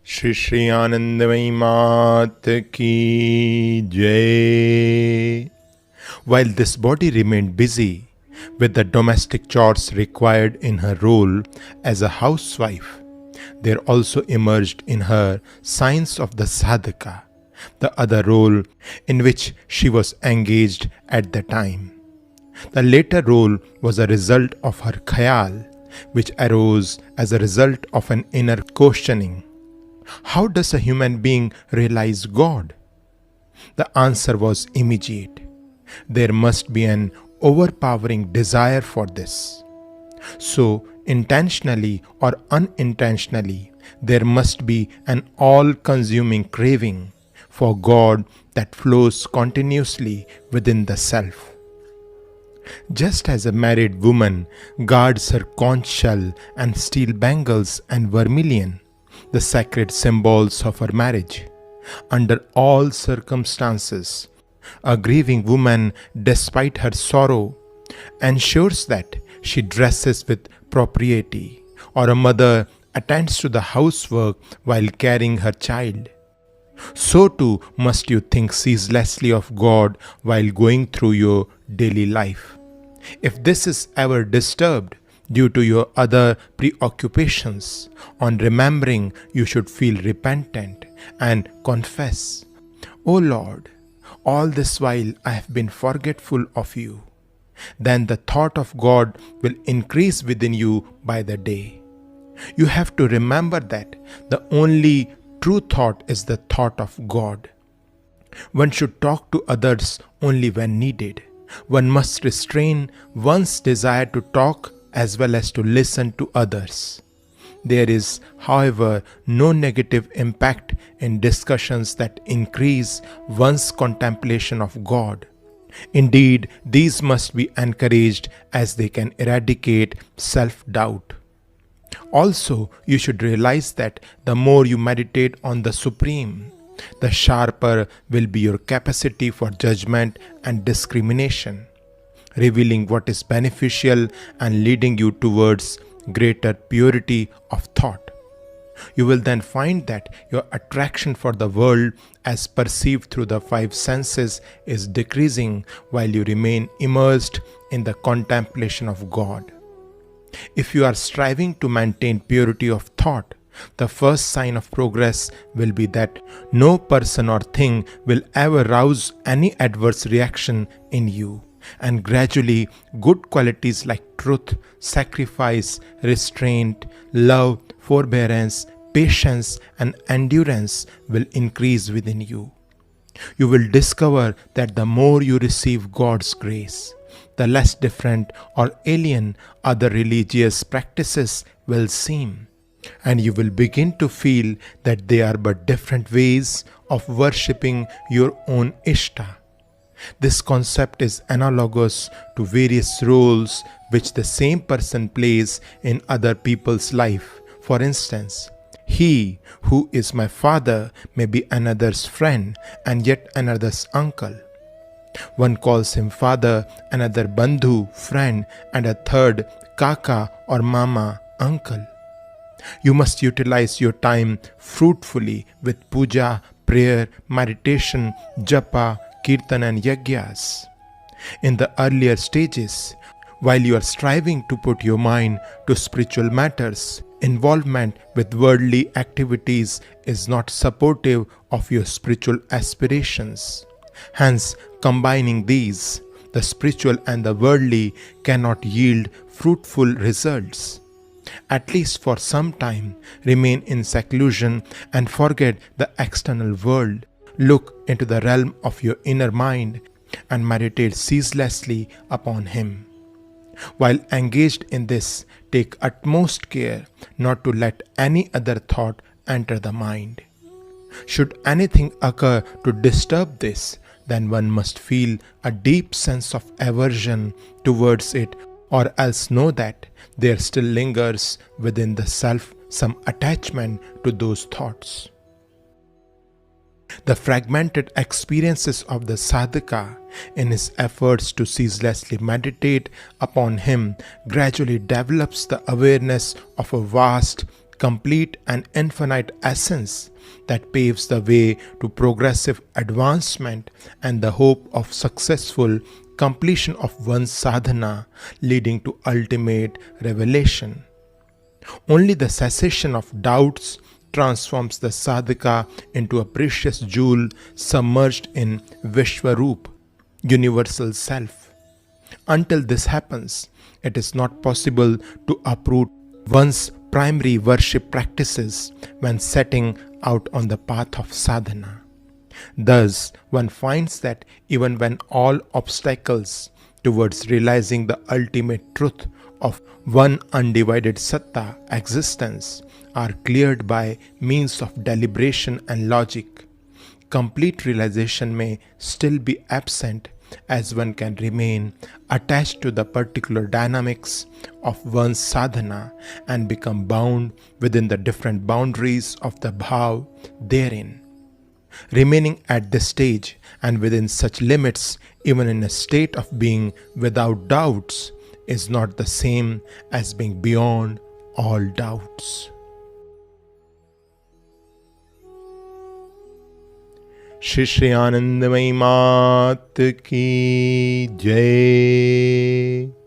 Sri Anandamayi Ma ki Jai. While this body remained busy with the domestic chores required in her role as a housewife, there also emerged in her signs of the sadaka, the other role in which she was engaged at the time. The latter role was a result of her khayal, which arose as a result of an inner questioning. How does a human being realize God? The answer was immediate. There must be an overpowering desire for this. So, intentionally or unintentionally, there must be an all consuming craving for God that flows continuously within the self. Just as a married woman guards her conch shell and steel bangles and vermilion, the sacred symbols of her marriage, under all circumstances, a grieving woman, despite her sorrow, ensures that she dresses with propriety, or a mother attends to the housework while carrying her child. So too must you think ceaselessly of God while going through your daily life. If this is ever disturbed due to your other preoccupations, on remembering you should feel repentant and confess, O Lord, all this while I have been forgetful of you. Then the thought of God will increase within you by the day. You have to remember that the only true thought is the thought of God. One should talk to others only when needed. One must restrain one's desire to talk as well as to listen to others. There is, however, no negative impact in discussions that increase one's contemplation of God. Indeed, these must be encouraged as they can eradicate self-doubt. Also, you should realize that the more you meditate on the Supreme, the sharper will be your capacity for judgment and discrimination, revealing what is beneficial and leading you towards greater purity of thought. You will then find that your attraction for the world as perceived through the five senses is decreasing while you remain immersed in the contemplation of God. If you are striving to maintain purity of thought, the first sign of progress will be that no person or thing will ever rouse any adverse reaction in you, and gradually good qualities like truth, sacrifice, restraint, love, forbearance, patience, and endurance will increase within you. You will discover that the more you receive God's grace, the less different or alien other religious practices will seem, and you will begin to feel that they are but different ways of worshipping your own Ishta. This concept is analogous to various roles which the same person plays in other people's life. For instance, he who is my father may be another's friend and yet another's uncle. One calls him father, another bandhu, friend, and a third kaka or mama, uncle. You must utilize your time fruitfully with puja, prayer, meditation, japa, kirtan and yagyas. In the earlier stages, while you are striving to put your mind to spiritual matters, involvement with worldly activities is not supportive of your spiritual aspirations. Hence, combining these, the spiritual and the worldly, cannot yield fruitful results. At least for some time, remain in seclusion and forget the external world. Look into the realm of your inner mind and meditate ceaselessly upon Him. While engaged in this, take utmost care not to let any other thought enter the mind. Should anything occur to disturb this, then one must feel a deep sense of aversion towards it, or else know that there still lingers within the self some attachment to those thoughts. The fragmented experiences of the sadhaka in his efforts to ceaselessly meditate upon him gradually develops the awareness of a vast complete and infinite essence that paves the way to progressive advancement and the hope of successful completion of one's sadhana, leading to ultimate revelation. Only the cessation of doubts transforms the sadhaka into a precious jewel submerged in Vishwaroop, universal self. Until this happens, it is not possible to uproot one's primary worship practices when setting out on the path of sadhana. Thus, one finds that even when all obstacles towards realizing the ultimate truth of one undivided satta existence are cleared by means of deliberation and logic, complete realization may still be absent, as one can remain attached to the particular dynamics of one's sadhana and become bound within the different boundaries of the bhav therein. Remaining at this stage and within such limits, even in a state of being without doubts, is not the same as being beyond all doubts. Sri Anandamayi Ma ki Jai.